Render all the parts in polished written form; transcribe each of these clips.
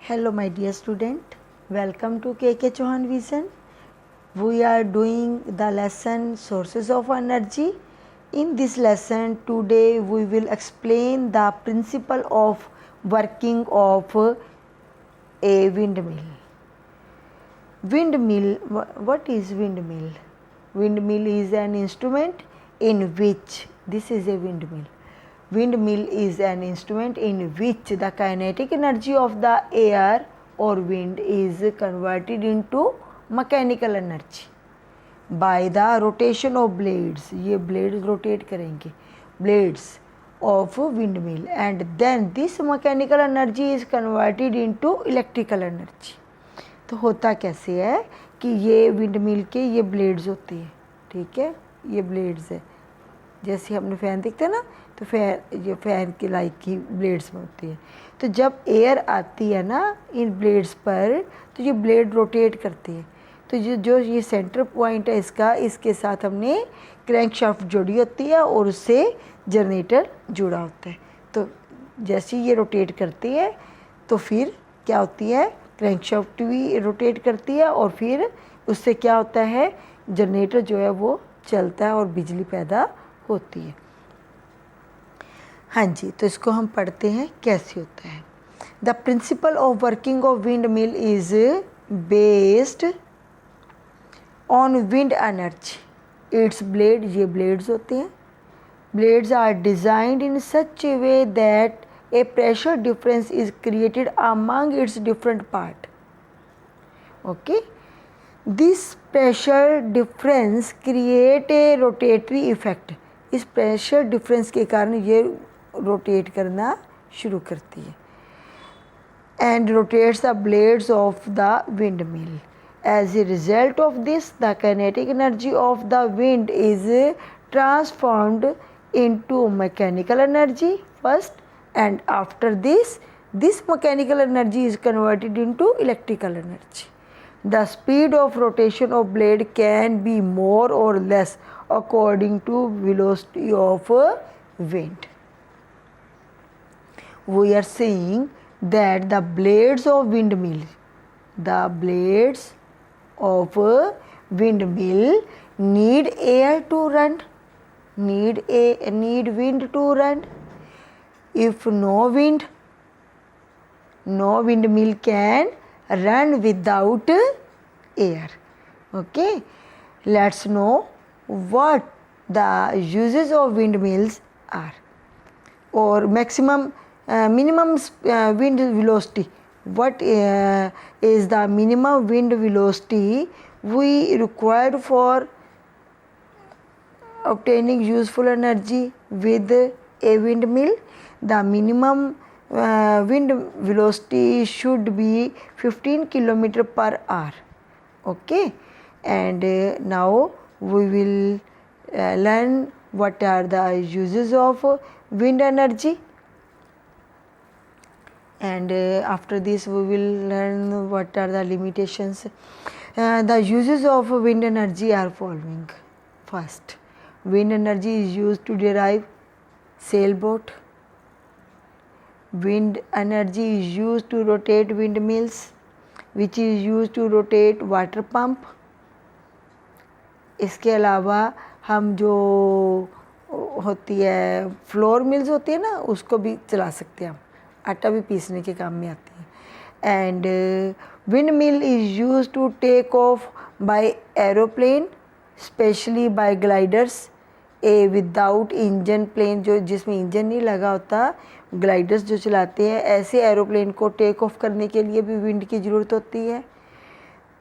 Hello my dear student, welcome to KK Chauhan Vision. We are doing the lesson sources of energy. In this lesson today we will explain the principle of working of a windmill. Windmill, what is windmill? Windmill is an instrument in which, this is a windmill. Windmill is an instrument in which the kinetic energy of the air or wind is converted into mechanical energy by the rotation of blades. ये blades rotate करेंगे, blades of windmill, and then this mechanical energy is converted into electrical energy. तो होता कैसे है कि ये windmill के ये ब्लेड्स होती है, ठीक है, ये ब्लेड्स है, जैसे हमने फ़ैन देखते हैं ना, तो ये फ़ैन की लाइक की ब्लेड्स में होती है। तो जब एयर आती है ना इन ब्लेड्स पर, तो ये ब्लेड रोटेट करती है। तो जो ये सेंटर पॉइंट है इसका, इसके साथ हमने क्रैंकशाफ्ट जोड़ी होती है और उससे जनरेटर जुड़ा होता है। तो जैसे ये रोटेट करती है तो फिर क्या होती है, क्रैंकशाफ्ट भी रोटेट करती है और फिर उससे क्या होता है, जनरेटर जो है वो चलता है और बिजली पैदा होती है। हाँ जी, तो इसको हम पढ़ते हैं कैसे होता है। The principle of working of windmill is based on wind energy. It's blade, ये ब्लेड्स होते हैं, blades are designed in such a way that a pressure difference is created among its different part. Okay, this pressure difference create a rotatory effect. इस pressure difference के कारण ये rotate करना शुरू करती है and rotates the blades of the windmill. As a result of this, the kinetic energy of the wind is transformed into mechanical energy first, and after this mechanical energy is converted into electrical energy. The speed of rotation of blade can be more or less according to velocity of wind. We are saying that the blades of windmill need air to run, need wind to run. If no wind, no windmill can run without air. Okay, let's know what the uses of windmills are, or minimum wind velocity. What is the minimum wind velocity we required for obtaining useful energy with a windmill? The minimum wind velocity should be 15 km per hour. Okay, and now we will learn what are the uses of wind energy, and after this we will learn what are the limitations. The uses of wind energy are following. First, wind energy is used to derive sailboat. Wind energy is used to rotate windmills, which is used to rotate water pump. इसके अलावा हम जो होती है flour mills होती है ना, उसको भी चला सकते हैं, हम आटा भी पीसने के काम में आती है। And windmill is use to take off by aeroplane, specially by gliders, a without engine plane, जो जिसमें इंजन नहीं लगा होता, ग्लाइडर्स जो चलाते हैं, ऐसे एरोप्लेन को टेक ऑफ करने के लिए भी विंड की ज़रूरत होती है।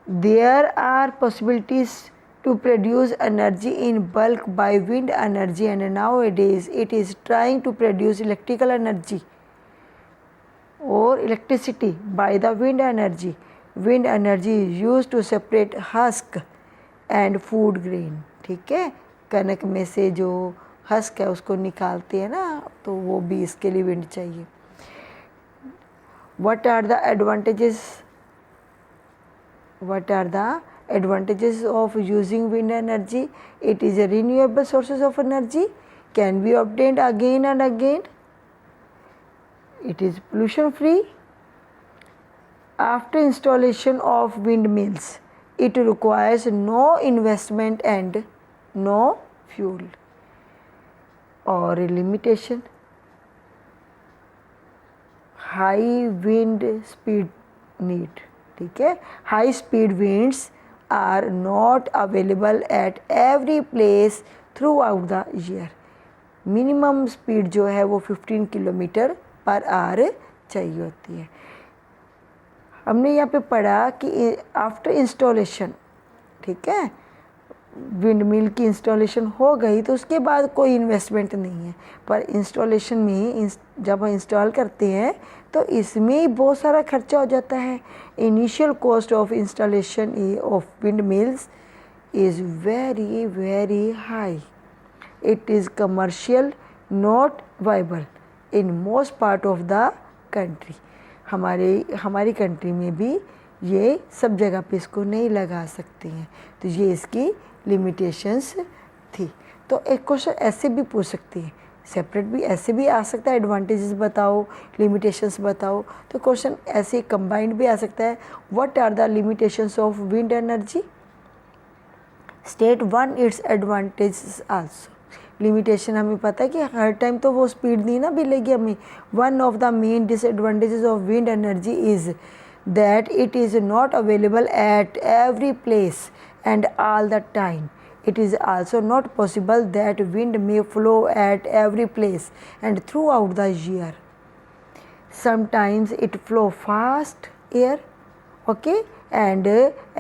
There are possibilities to produce energy in bulk by wind energy, and nowadays it is trying to produce electrical energy और electricity by the wind energy. Wind energy is use to separate husk and food grain. ठीक है, कनक में से जो husk है उसको निकालते हैं ना, तो वो भी इसके लिए विंड चाहिए. What are the advantages of using wind energy? It is a renewable sources of energy, can be obtained again and again. It is pollution free, After installation of windmills, it requires no investment and no fuel. Or limitation, high wind speed need, ठीक है, high speed winds are not available at every place throughout the year. Minimum speed जो है वो 15 kilometre per hour चाहिए होती है। हमने यहाँ पे पढ़ा कि आफ्टर इंस्टॉलेशन, ठीक है, विंड मिल की इंस्टॉलेशन हो गई तो उसके बाद कोई इन्वेस्टमेंट नहीं है, पर इंस्टॉलेशन में जब हम इंस्टॉल करते हैं तो इसमें बहुत सारा खर्चा हो जाता है। Initial cost of installation of wind mills is very very high. It is commercial not viable in most part of the country. हमारी कंट्री में भी ये सब जगह पे इसको नहीं लगा सकते हैं, तो ये इसकी लिमिटेशंस थी। तो एक क्वेश्चन ऐसे भी पूछ सकती है, सेपरेट भी ऐसे भी आ सकता है, एडवांटेजेस बताओ, लिमिटेशंस बताओ, तो क्वेश्चन ऐसे कंबाइंड भी आ सकता है। What are the limitations of wind energy? State one its advantages also. Limitation हमें पता है कि हर टाइम तो वो स्पीड नहीं ना मिलेगी हमें। One of the main disadvantages of wind energy is that it is not available at every place and all the time. It is also not possible that wind may flow at every place and throughout the year. Sometimes it flow fast air, okay, and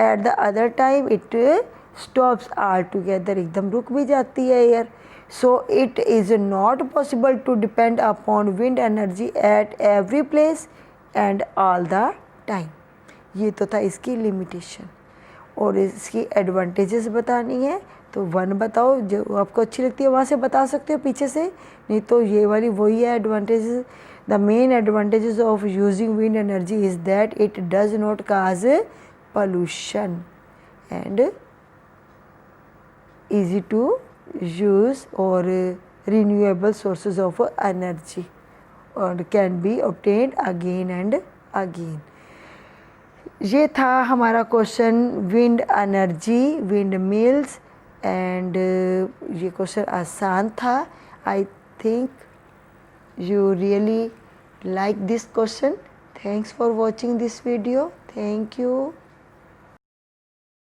at the other time it stops altogether, एकदम रुक भी जाती है air. So it is not possible to depend upon wind energy at every place and all the time. ये तो था इसकी limitation. और इसकी एडवांटेजेस बतानी है तो वन बताओ, जो आपको अच्छी लगती है वहाँ से बता सकते हो पीछे से, नहीं तो ये वाली वही है advantages. The main advantages of using wind energy is that it does not cause pollution and easy to use or renewable sources of energy or can be obtained again and again. ये था हमारा question wind energy, wind mills, and ये question आसान था. I think you really like this question. Thanks for watching this video. Thank you.